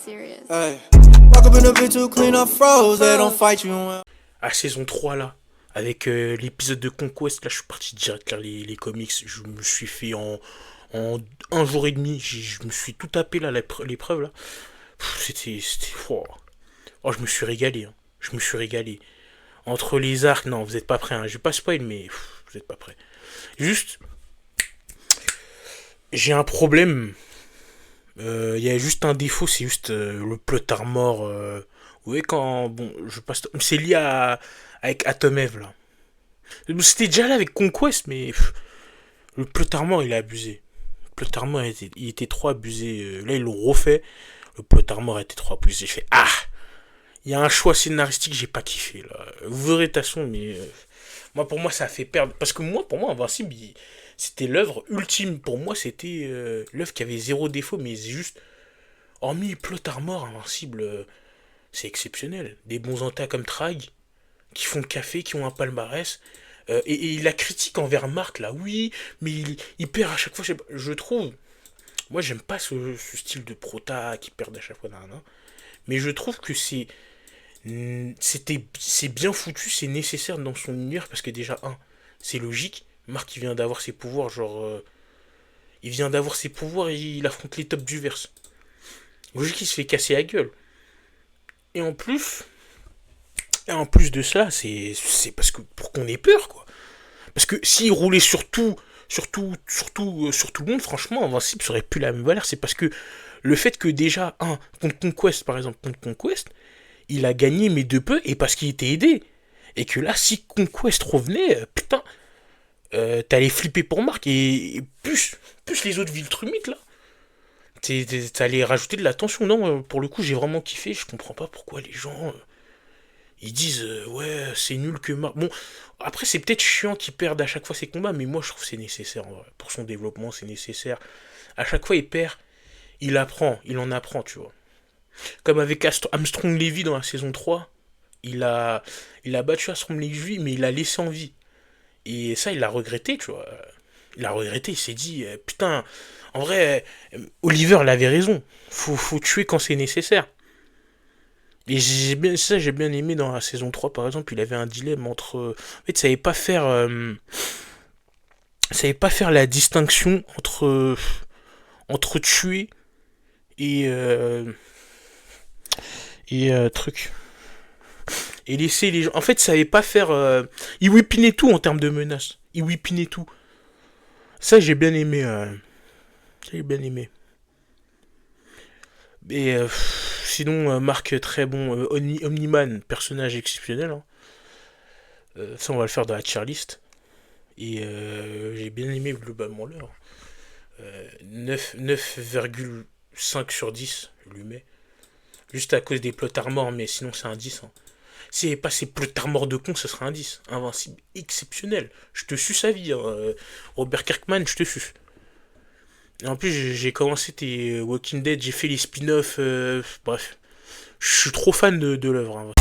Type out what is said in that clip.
serious. Hey. Walk up in a bit too clean up froze, they don't fight you. À saison 3 là, avec l'épisode de Conquest, là je suis parti direct lire les comics, je me suis fait en un jour et demi, je me suis tout tapé là, l'épreuve là. C'était oh, je me suis régalé, hein. Je me suis régalé. Entre les arcs, non, vous êtes pas prêts, hein. Je vais pas spoil, mais vous êtes pas prêts. Juste, j'ai un problème. Il y a juste un défaut, c'est juste le plot armor. Vous voyez quand, bon, je passe, c'est lié avec Atom-Eve là. C'était déjà là avec Conquest, mais le plot armor il a abusé. Le plot armor il était trop abusé. Là ils l'ont refait. Le plot armor a été trop abusé. J'ai fait il y a un choix scénaristique j'ai pas kiffé là. Vous verrez de toute façon, mais pour moi ça a fait perdre. Parce que pour moi Invincible, c'était l'œuvre ultime. Pour moi c'était l'œuvre qui avait zéro défaut, mais c'est juste, hormis plot armor, Invincible, c'est exceptionnel. Des bons antas comme Trag, qui font le café, qui ont un palmarès. Et la critique envers Marc, là, oui, mais il perd à chaque fois. Je trouve, moi j'aime pas ce style de prota qui perd à chaque fois, mais je trouve que c'est bien foutu, c'est nécessaire dans son univers, parce que déjà, c'est logique. Marc, il vient d'avoir ses pouvoirs, il vient d'avoir ses pouvoirs et il affronte les tops du verse. Logique, il se fait casser la gueule. Et en plus de ça, c'est parce que pour qu'on ait peur, quoi. Parce que s'il roulait sur tout le monde, franchement, Invincible serait plus la même valeur. C'est parce que le fait que déjà, contre Conquest, par exemple, il a gagné, mais de peu, et parce qu'il était aidé. Et que là, si Conquest revenait, putain, t'allais flipper pour Marc, et plus les autres Viltrumites, là. T'allais rajouter de la tension. Non, pour le coup, j'ai vraiment kiffé. Je comprends pas pourquoi les gens ils disent ouais, c'est nul que Marc. Bon, après, c'est peut-être chiant qu'ils perdent à chaque fois ses combats, mais moi je trouve que c'est nécessaire en vrai. Pour son développement, c'est nécessaire. À chaque fois, il perd, il en apprend, tu vois. Comme avec Armstrong Levy dans la saison 3, il a battu Armstrong Levy, mais il l'a laissé en vie. Et ça, il l'a regretté, tu vois. Il l'a regretté, il s'est dit putain, en vrai, Oliver il avait raison. Faut tuer quand c'est nécessaire. Et j'ai bien aimé dans la saison 3, par exemple, il avait un dilemme entre. En fait, ça savait pas faire la distinction entre tuer et truc. Et laisser les gens. En fait, ça savait pas faire. Il whippinait tout en termes de menaces. Il whippinait tout. Ça, j'ai bien aimé. J'ai bien aimé. Et sinon, Marc, très bon. Omniman, personnage exceptionnel. Hein. Ça, on va le faire dans la tier list. Et j'ai bien aimé globalement l'heure. 9,5 sur 10, je lui mets. Juste à cause des plot armor, mais sinon c'est un 10. Hein. Si pas ces plot armor de con, ce serait un 10. Invincible, exceptionnel. Je te suce sa vie. Hein. Robert Kirkman, je te suce. Et en plus, j'ai commencé tes Walking Dead, j'ai fait les spin-offs. Bref, je suis trop fan de l'œuvre. Hein.